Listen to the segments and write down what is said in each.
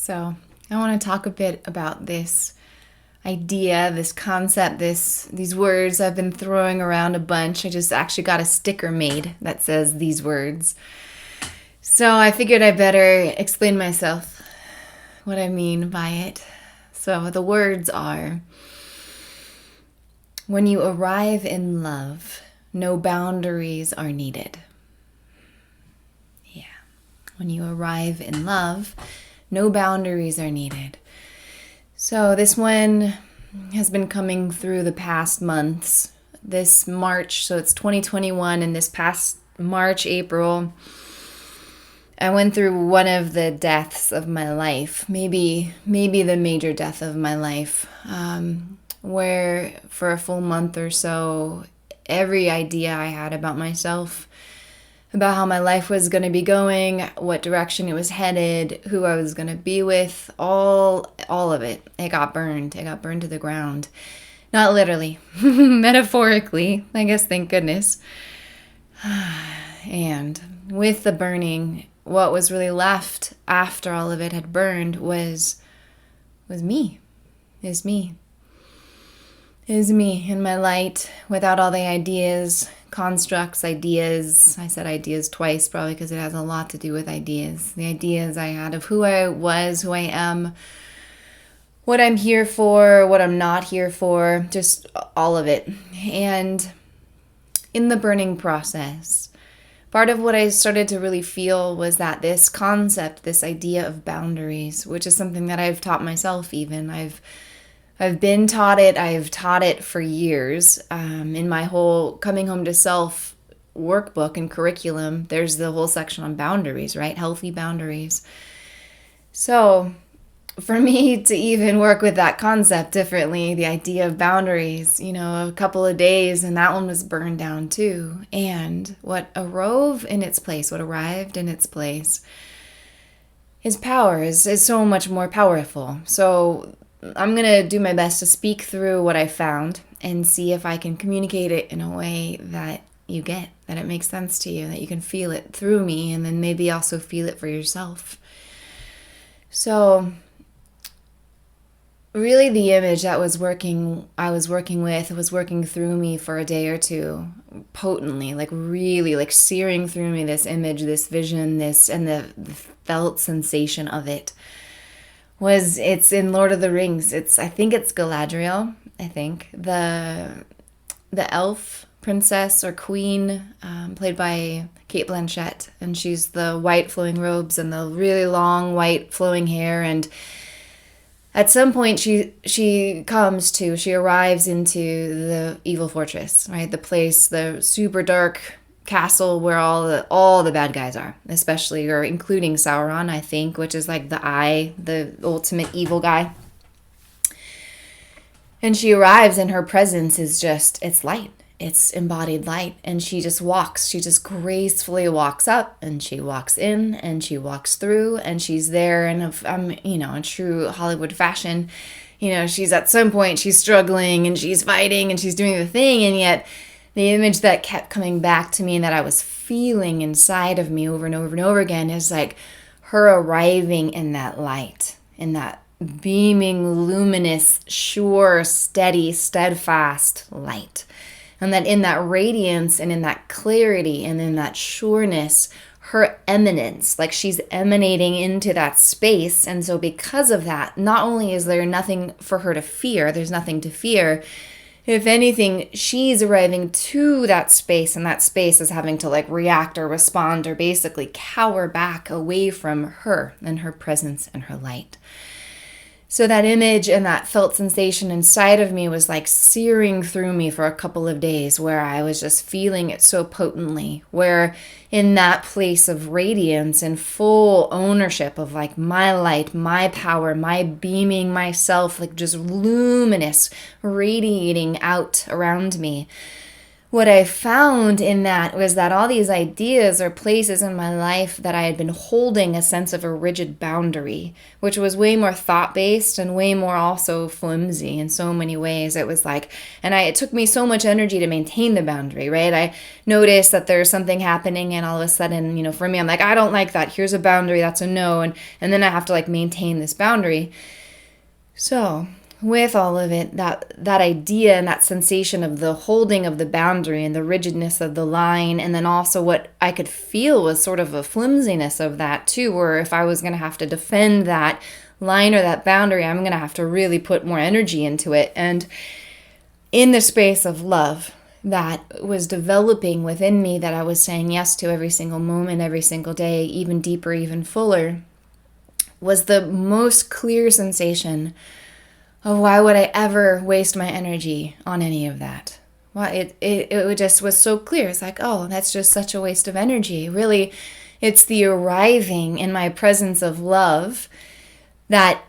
So I want to talk a bit about this idea, this concept, these words I've been throwing around a bunch. I just actually got a sticker made that says these words. So I figured I better explain myself, what I mean by it. So the words are: when you arrive in love, no boundaries are needed. Yeah. When you arrive in love, no boundaries are needed. So this one has been coming through the past months. This March, so it's 2021, and this past March, April, I went through one of the deaths of my life, maybe the major death of my life, where for a full month or so, every idea I had about myself, about how my life was going to be going, what direction it was headed, who I was going to be with, all of it, it got burned. It got burned to the ground. Not literally, metaphorically, I guess, thank goodness. And with the burning, what was really left after all of it had burned was me. Is me in my light, without all the ideas, constructs, ideas. I said ideas twice, probably because it has a lot to do with ideas. The ideas I had of who I was, who I am, what I'm here for, what I'm not here for, just all of it. And in the burning process, part of what I started to really feel was that this concept, this idea of boundaries, which is something that I've taught myself even. I've been taught it. I've taught it for years. In my whole Coming Home to Self workbook and curriculum, there's the whole section on boundaries, right? Healthy boundaries. So for me to even work with that concept differently, the idea of boundaries, a couple of days, and that one was burned down too. And what arrived in its place is power, is so much more powerful. So I'm going to do my best to speak through what I found and see if I can communicate it in a way that you get, that it makes sense to you, that you can feel it through me, and then maybe also feel it for yourself. So really the image that I was working with was working through me for a day or two, potently, really searing through me, this image, this vision, and the felt sensation of it. It's in Lord of the Rings. I think it's Galadriel. I think the elf princess or queen, played by Cate Blanchett, and she's the white flowing robes and the really long white flowing hair. And at some point, she arrives into the evil fortress, right? The place, the super dark castle where all the bad guys are, especially, or including Sauron, I think, which is like the ultimate evil guy. And she arrives, and her presence is just, it's light. It's embodied light. And she just gracefully walks up, and she walks in, and she walks through, and she's there in in true Hollywood fashion. She's at some point, she's struggling, and she's fighting, and she's doing the thing, and yet the image that kept coming back to me and that I was feeling inside of me over and over and over again is like her arriving in that light, in that beaming, luminous, sure, steady, steadfast light. And that in that radiance and in that clarity and in that sureness, her eminence, like she's emanating into that space. And so because of that, not only is there nothing for her to fear, there's nothing to fear. If anything, she's arriving to that space, and that space is having to react or respond or basically cower back away from her and her presence and her light. So that image and that felt sensation inside of me was searing through me for a couple of days, where I was just feeling it so potently, where in that place of radiance and full ownership of my light, my power, my beaming myself, just luminous, radiating out around me, what I found in that was that all these ideas or places in my life that I had been holding a sense of a rigid boundary, which was way more thought-based and way more also flimsy in so many ways. It was like, it took me so much energy to maintain the boundary, right? I noticed that there's something happening and all of a sudden, for me, I'm like, I don't like that. Here's a boundary. That's a no. And then I have to like maintain this boundary. So with all of it, that idea and that sensation of the holding of the boundary and the rigidness of the line, and then also what I could feel was sort of a flimsiness of that too, where if I was going to have to defend that line or that boundary, I'm going to have to really put more energy into it. And in the space of love that was developing within me, that I was saying yes to every single moment, every single day, even deeper, even fuller, was the most clear sensation of why would I ever waste my energy on any of that? Well, it just was so clear. It's like, oh, that's just such a waste of energy. Really, it's the arriving in my presence of love that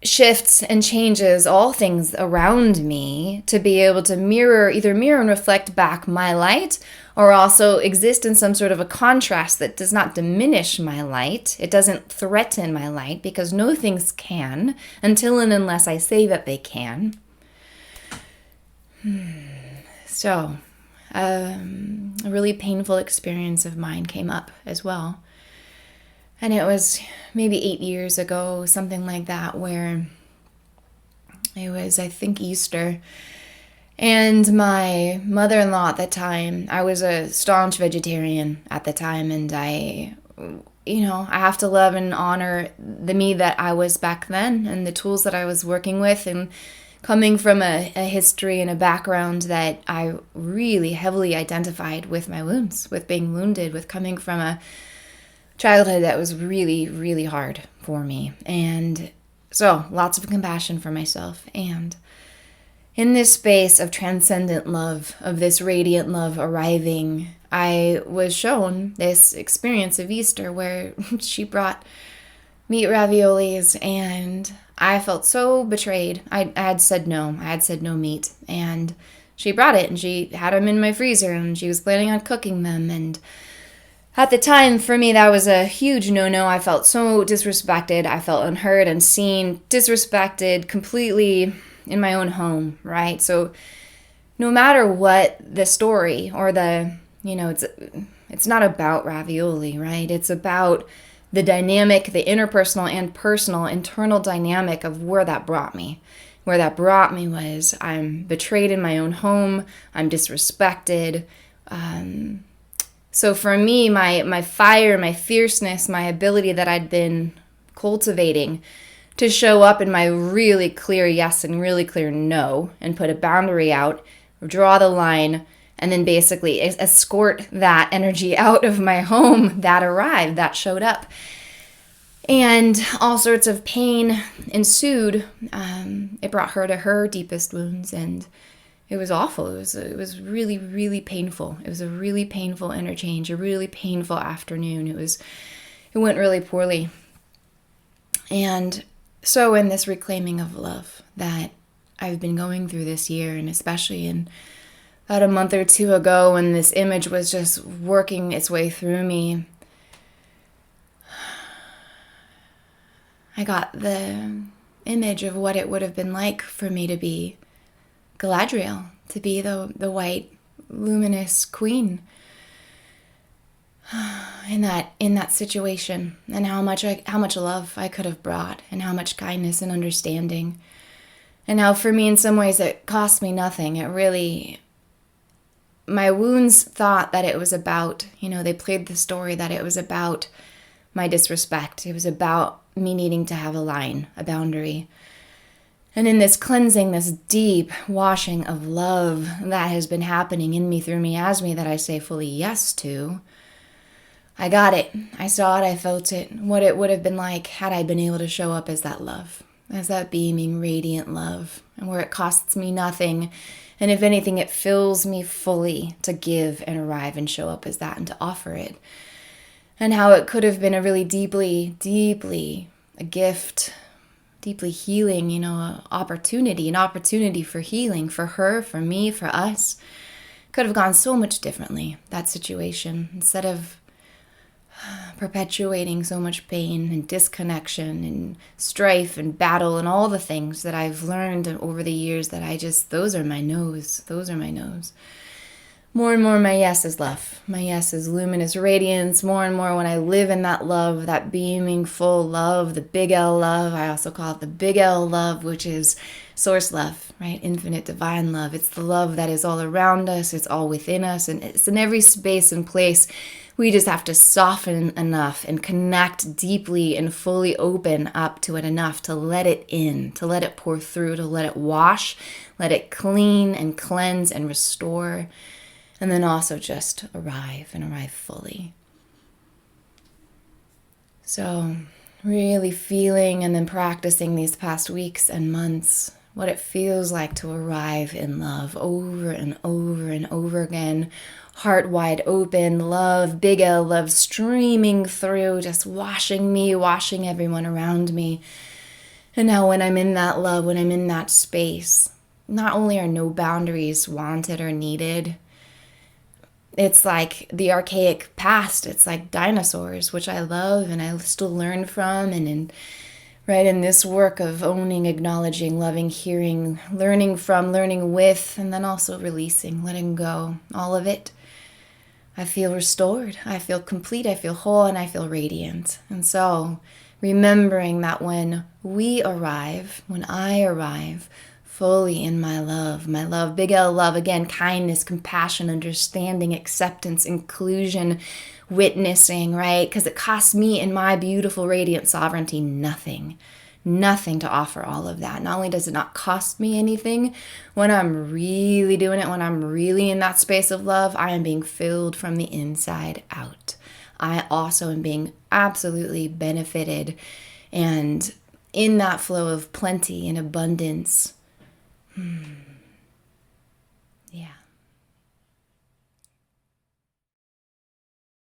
shifts and changes all things around me to be able to either mirror and reflect back my light, or also exist in some sort of a contrast that does not diminish my light. It doesn't threaten my light, because no things can until and unless I say that they can. So, a really painful experience of mine came up as well. And it was maybe 8 years ago, something like that, where it was, I think, Easter. And my mother-in-law at the time, I was a staunch vegetarian at the time, and I have to love and honor the me that I was back then and the tools that I was working with, and coming from a history and a background that I really heavily identified with my wounds, with being wounded, with coming from a childhood that was really, really hard for me. And so lots of compassion for myself. And in this space of transcendent love, of this radiant love arriving, I was shown this experience of Easter where she brought meat raviolis, and I felt so betrayed. I had said no. I had said no meat. And she brought it, and she had them in my freezer, and she was planning on cooking them. And at the time, for me, that was a huge no-no. I felt so disrespected. I felt unheard, unseen, disrespected, completely in my own home, right? So no matter what the story or it's not about ravioli, right? It's about the dynamic, the interpersonal and personal internal dynamic of where that brought me. Where that brought me was I'm betrayed in my own home. I'm disrespected. So for me, my fire, my fierceness, my ability that I'd been cultivating to show up in my really clear yes and really clear no, and put a boundary out, draw the line, and then basically escort that energy out of my home that arrived, that showed up. And all sorts of pain ensued. It brought her to her deepest wounds, and it was awful. It was really, really painful. It was a really painful interchange, a really painful afternoon. It went really poorly. And so in this reclaiming of love that I've been going through this year, and especially in about a month or two ago when this image was just working its way through me, I got the image of what it would have been like for me to be Galadriel, to be the white luminous queen in that situation, and how much love I could have brought, and how much kindness and understanding, and how for me in some ways it cost me nothing. It really, my wounds thought that it was about, they played the story that it was about my disrespect. It was about me needing to have a line, a boundary. And in this cleansing, this deep washing of love that has been happening in me, through me, as me, that I say fully yes to, I got it. I saw it. I felt it. What it would have been like had I been able to show up as that love, as that beaming, radiant love, and where it costs me nothing. And if anything, it fills me fully to give and arrive and show up as that and to offer it. And how it could have been a really deeply, deeply a gift, deeply healing, an opportunity for healing for her, for me, for us. could have gone so much differently, that situation. Instead of perpetuating so much pain and disconnection and strife and battle and all the things that I've learned over the years that those are my no's. Those are my no's. More and more, my yes is love. My yes is luminous radiance. More and more when I live in that love, that beaming, full love, the big L love. I also call it the big L love, which is source love, right? Infinite divine love. It's the love that is all around us. It's all within us. And it's in every space and place. We just have to soften enough and connect deeply and fully open up to it enough to let it in, to let it pour through, to let it wash, let it clean and cleanse and restore. And then also just arrive and arrive fully. So really feeling and then practicing these past weeks and months what it feels like to arrive in love over and over and over again. Heart wide open, love, big L love streaming through, just washing me, washing everyone around me. And now when I'm in that love, when I'm in that space, not only are no boundaries wanted or needed, it's like the archaic past. It's like dinosaurs, which I love and I still learn from. And in this work of owning, acknowledging, loving, hearing, learning from, learning with, and then also releasing, letting go, all of it, I feel restored. I feel complete. I feel whole, and I feel radiant. And so remembering that when we arrive, when I arrive, fully in my love, big L love, again, kindness, compassion, understanding, acceptance, inclusion, witnessing, right? Because it costs me in my beautiful, radiant sovereignty nothing to offer all of that. Not only does it not cost me anything, when I'm really doing it, when I'm really in that space of love, I am being filled from the inside out. I also am being absolutely benefited and in that flow of plenty and abundance.